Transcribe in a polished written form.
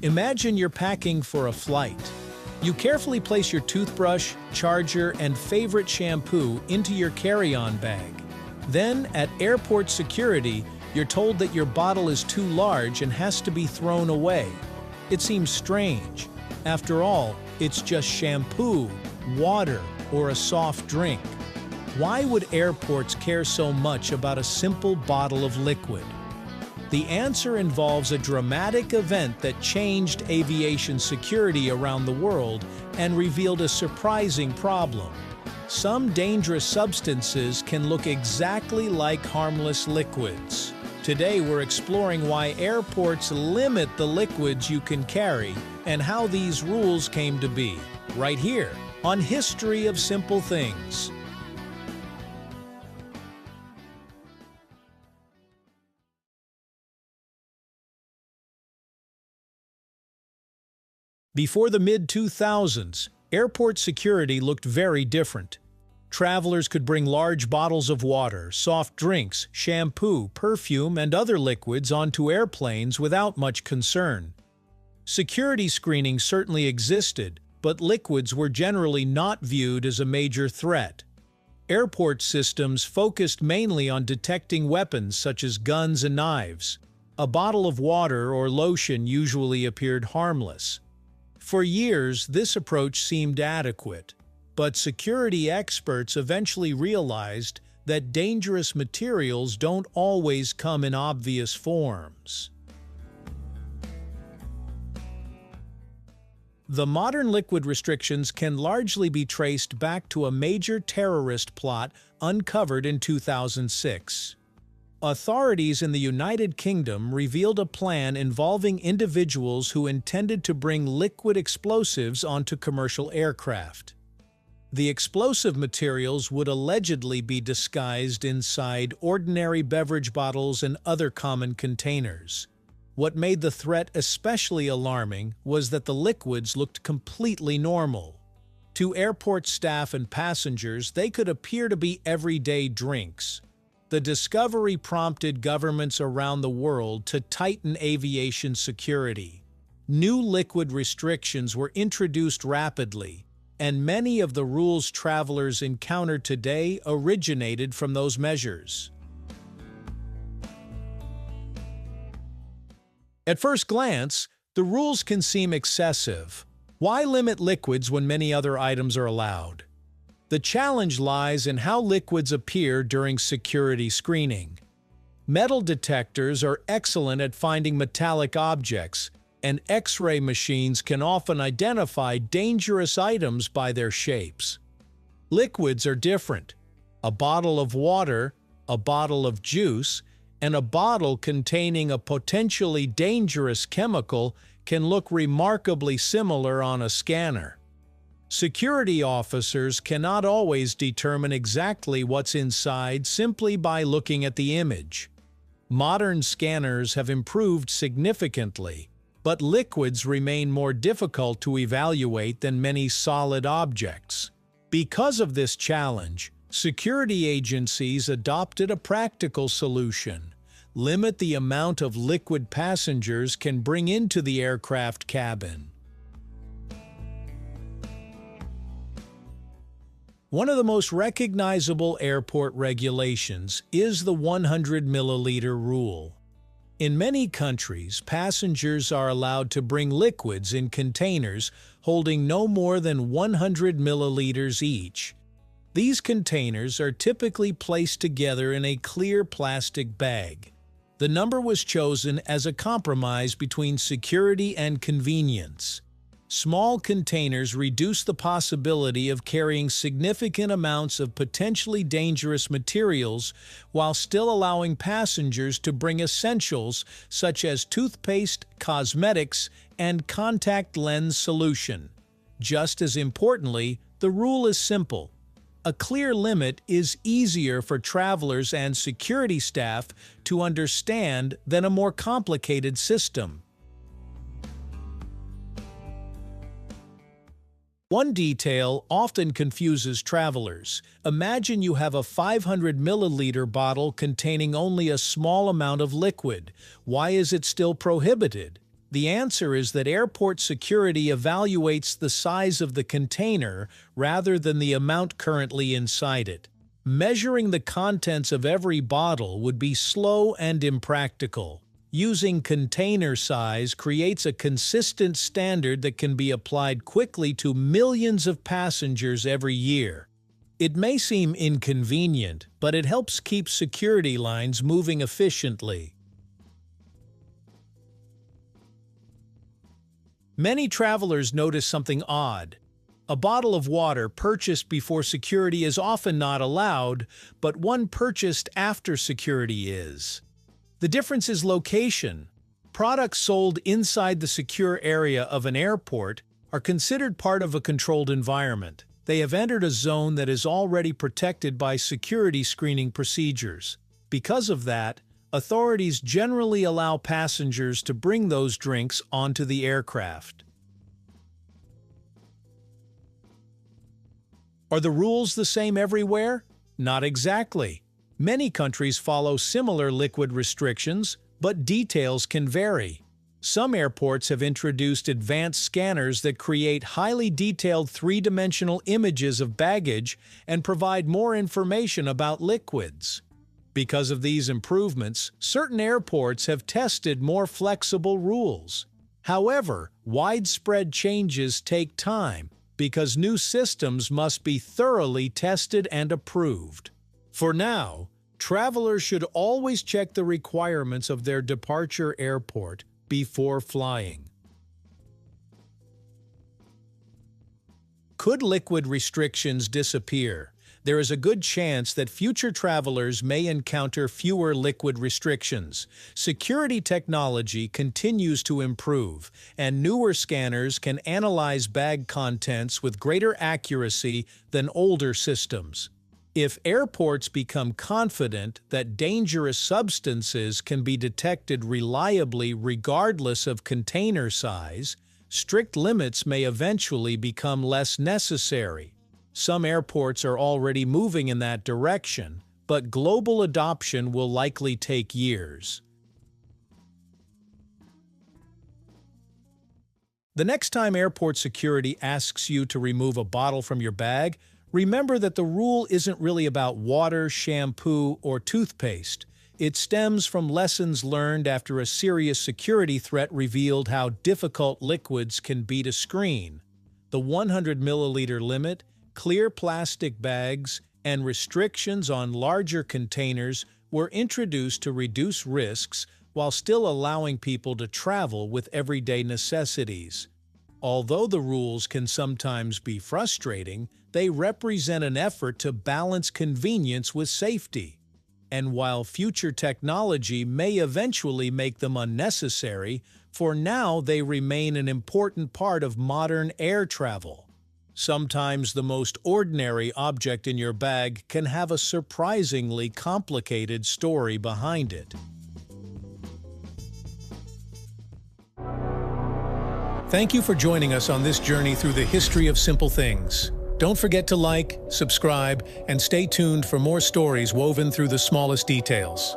Imagine you're packing for a flight. You carefully place your toothbrush, charger, and favorite shampoo into your carry-on bag. Then, at airport security, you're told that your bottle is too large and has to be thrown away. It seems strange. After all, it's just shampoo, water, or a soft drink. Why would airports care so much about a simple bottle of liquid? The answer involves a dramatic event that changed aviation security around the world and revealed a surprising problem. Some dangerous substances can look exactly like harmless liquids. Today we're exploring why airports limit the liquids you can carry and how these rules came to be, right here on History of Simple Things. Before the mid-2000s, airport security looked very different. Travelers could bring large bottles of water, soft drinks, shampoo, perfume, and other liquids onto airplanes without much concern. Security screening certainly existed, but liquids were generally not viewed as a major threat. Airport systems focused mainly on detecting weapons such as guns and knives. A bottle of water or lotion usually appeared harmless. For years, this approach seemed adequate, but security experts eventually realized that dangerous materials don't always come in obvious forms. The modern liquid restrictions can largely be traced back to a major terrorist plot uncovered in 2006. Authorities in the United Kingdom revealed a plan involving individuals who intended to bring liquid explosives onto commercial aircraft. The explosive materials would allegedly be disguised inside ordinary beverage bottles and other common containers. What made the threat especially alarming was that the liquids looked completely normal. To airport staff and passengers, they could appear to be everyday drinks. The discovery prompted governments around the world to tighten aviation security. New liquid restrictions were introduced rapidly, and many of the rules travelers encounter today originated from those measures. At first glance, the rules can seem excessive. Why limit liquids when many other items are allowed? The challenge lies in how liquids appear during security screening. Metal detectors are excellent at finding metallic objects, and X-ray machines can often identify dangerous items by their shapes. Liquids are different. A bottle of water, a bottle of juice, and a bottle containing a potentially dangerous chemical can look remarkably similar on a scanner. Security officers cannot always determine exactly what's inside simply by looking at the image. Modern scanners have improved significantly, but liquids remain more difficult to evaluate than many solid objects. Because of this challenge, security agencies adopted a practical solution: limit the amount of liquid passengers can bring into the aircraft cabin. One of the most recognizable airport regulations is the 100 milliliter rule. In many countries, passengers are allowed to bring liquids in containers holding no more than 100 milliliters each. These containers are typically placed together in a clear plastic bag. The number was chosen as a compromise between security and convenience. Small containers reduce the possibility of carrying significant amounts of potentially dangerous materials while still allowing passengers to bring essentials such as toothpaste, cosmetics, and contact lens solution. Just as importantly, the rule is simple. A clear limit is easier for travelers and security staff to understand than a more complicated system. One detail often confuses travelers. Imagine you have a 500 milliliter bottle containing only a small amount of liquid. Why is it still prohibited? The answer is that airport security evaluates the size of the container rather than the amount currently inside it. Measuring the contents of every bottle would be slow and impractical. Using container size creates a consistent standard that can be applied quickly to millions of passengers every year. It may seem inconvenient, but it helps keep security lines moving efficiently. Many travelers notice something odd. A bottle of water purchased before security is often not allowed, but one purchased after security is. The difference is location. Products sold inside the secure area of an airport are considered part of a controlled environment. They have entered a zone that is already protected by security screening procedures. Because of that, authorities generally allow passengers to bring those drinks onto the aircraft. Are the rules the same everywhere? Not exactly. Many countries follow similar liquid restrictions, but details can vary. Some airports have introduced advanced scanners that create highly detailed three-dimensional images of baggage and provide more information about liquids. Because of these improvements, certain airports have tested more flexible rules. However, widespread changes take time because new systems must be thoroughly tested and approved. For now, travelers should always check the requirements of their departure airport before flying. Could liquid restrictions disappear? There is a good chance that future travelers may encounter fewer liquid restrictions. Security technology continues to improve, and newer scanners can analyze bag contents with greater accuracy than older systems. If airports become confident that dangerous substances can be detected reliably regardless of container size, strict limits may eventually become less necessary. Some airports are already moving in that direction, but global adoption will likely take years. The next time airport security asks you to remove a bottle from your bag, remember that the rule isn't really about water, shampoo, or toothpaste. It stems from lessons learned after a serious security threat revealed how difficult liquids can be to screen. The 100 milliliter limit, clear plastic bags, and restrictions on larger containers were introduced to reduce risks while still allowing people to travel with everyday necessities. Although the rules can sometimes be frustrating, they represent an effort to balance convenience with safety. And while future technology may eventually make them unnecessary, for now they remain an important part of modern air travel. Sometimes the most ordinary object in your bag can have a surprisingly complicated story behind it. Thank you for joining us on this journey through the history of simple things. Don't forget to like, subscribe, and stay tuned for more stories woven through the smallest details.